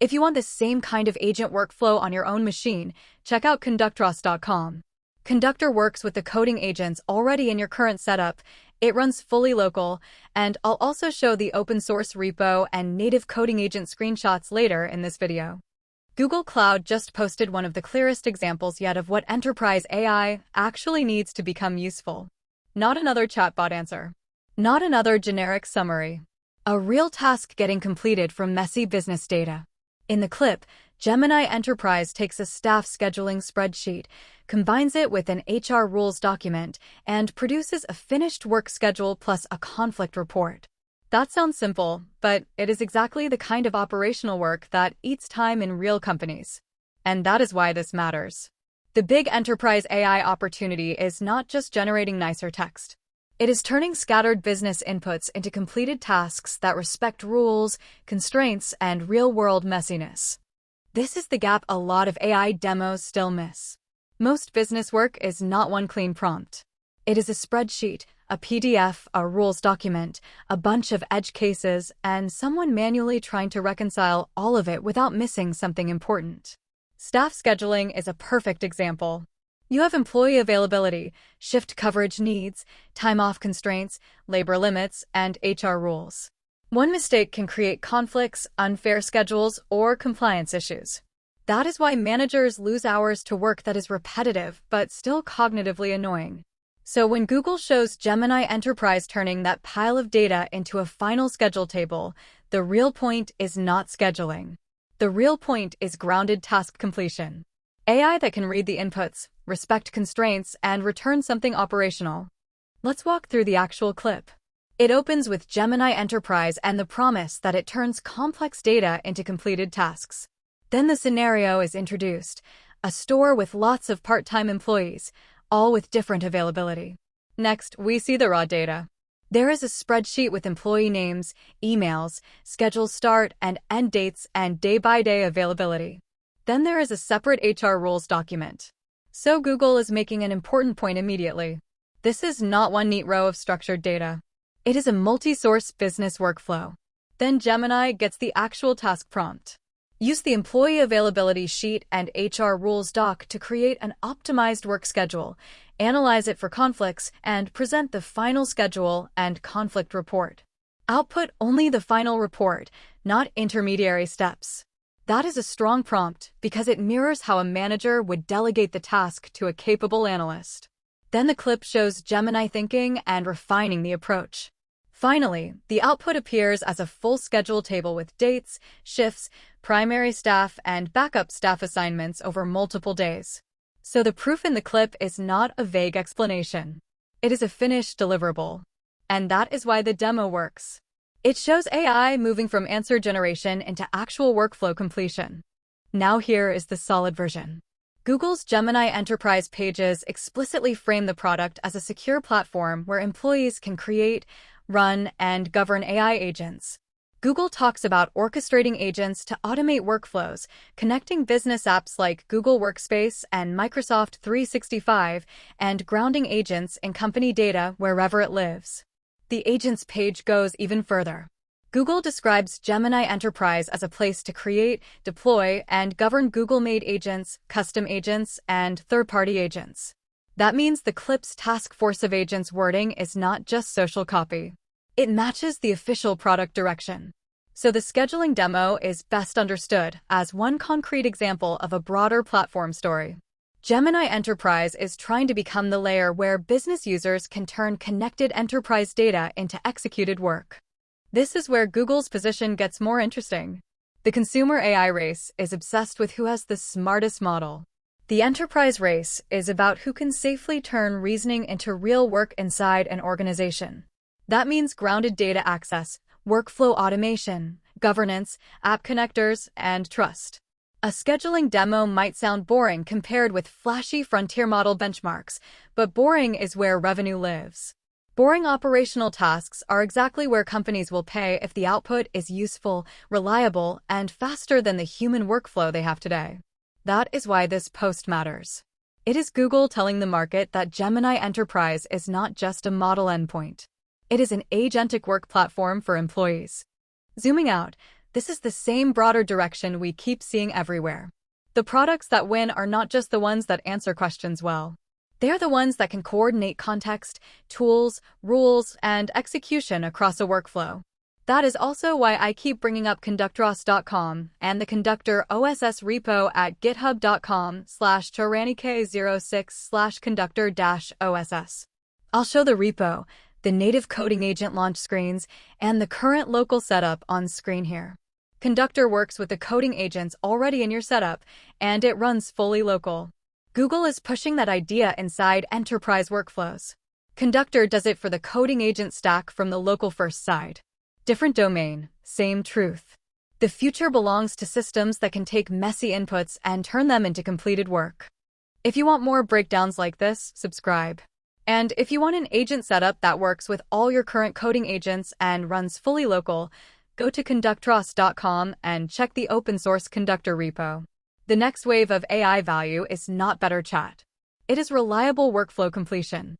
If you want the same kind of agent workflow on your own machine, check out conductor.com. Conductor works with the coding agents already in your current setup. It runs fully local, and I'll also show the open source repo and native coding agent screenshots later in this video. Google Cloud just posted one of the clearest examples yet of what enterprise AI actually needs to become useful. Not another chatbot answer. Not another generic summary. A real task getting completed from messy business data. In the clip, Gemini Enterprise takes a staff scheduling spreadsheet, combines it with an HR rules document, and produces a finished work schedule plus a conflict report. That sounds simple, but it is exactly the kind of operational work that eats time in real companies. And that is why this matters. The big enterprise AI opportunity is not just generating nicer text. It is turning scattered business inputs into completed tasks that respect rules, constraints, and real-world messiness. This is the gap a lot of AI demos still miss. Most business work is not one clean prompt. It is a spreadsheet, a PDF, a rules document, a bunch of edge cases, and someone manually trying to reconcile all of it without missing something important. Staff scheduling is a perfect example. You have employee availability, shift coverage needs, time-off constraints, labor limits, and HR rules. One mistake can create conflicts, unfair schedules, or compliance issues. That is why managers lose hours to work that is repetitive but still cognitively annoying. So when Google shows Gemini Enterprise turning that pile of data into a final schedule table, the real point is not scheduling. The real point is grounded task completion. AI that can read the inputs, respect constraints, and return something operational. Let's walk through the actual clip. It opens with Gemini Enterprise and the promise that it turns complex data into completed tasks. Then the scenario is introduced, a store with lots of part-time employees, all with different availability. Next, we see the raw data. There is a spreadsheet with employee names, emails, schedule start and end dates, and day-by-day availability. Then there is a separate HR rules document. So Google is making an important point immediately. This is not one neat row of structured data. It is a multi-source business workflow. Then Gemini gets the actual task prompt. Use the employee availability sheet and HR rules doc to create an optimized work schedule, analyze it for conflicts, and present the final schedule and conflict report. Output only the final report, not intermediary steps. That is a strong prompt because it mirrors how a manager would delegate the task to a capable analyst. Then the clip shows Gemini thinking and refining the approach. Finally, the output appears as a full schedule table with dates, shifts, primary staff, and backup staff assignments over multiple days. So the proof in the clip is not a vague explanation. It is a finished deliverable. And that is why the demo works. It shows AI moving from answer generation into actual workflow completion. Now here is the solid version. Google's Gemini Enterprise pages explicitly frame the product as a secure platform where employees can create, run, and govern AI agents. Google talks about orchestrating agents to automate workflows, connecting business apps like Google Workspace and Microsoft 365, and grounding agents in company data wherever it lives. The agents page goes even further. Google describes Gemini Enterprise as a place to create, deploy, and govern Google-made agents, custom agents, and third-party agents. That means the clip's task force of agents wording is not just social copy. It matches the official product direction. So the scheduling demo is best understood as one concrete example of a broader platform story. Gemini Enterprise is trying to become the layer where business users can turn connected enterprise data into executed work. This is where Google's position gets more interesting. The consumer AI race is obsessed with who has the smartest model. The enterprise race is about who can safely turn reasoning into real work inside an organization. That means grounded data access, workflow automation, governance, app connectors, and trust. A scheduling demo might sound boring compared with flashy frontier model benchmarks, but boring is where revenue lives. Boring operational tasks are exactly where companies will pay if the output is useful, reliable, and faster than the human workflow they have today. That is why this post matters. It is Google telling the market that Gemini Enterprise is not just a model endpoint. It is an agentic work platform for employees. Zooming out, This is the same broader direction we keep seeing everywhere. The products that win are not just the ones that answer questions well. They are the ones that can coordinate context, tools, rules, and execution across a workflow. That is also why I keep bringing up ConductorOSS.com and the Conductor OSS repo at github.com/tyrannik06/conductor-OSS. I'll show the repo, the native coding agent launch screens, and the current local setup on screen here. Conductor works with the coding agents already in your setup, and it runs fully local. Google is pushing that idea inside enterprise workflows. Conductor does it for the coding agent stack from the local-first side. Different domain, same truth. The future belongs to systems that can take messy inputs and turn them into completed work. If you want more breakdowns like this, subscribe. And if you want an agent setup that works with all your current coding agents and runs fully local, go to ConductorOSS.com and check the open-source Conductor repo. The next wave of AI value is not better chat. It is reliable workflow completion.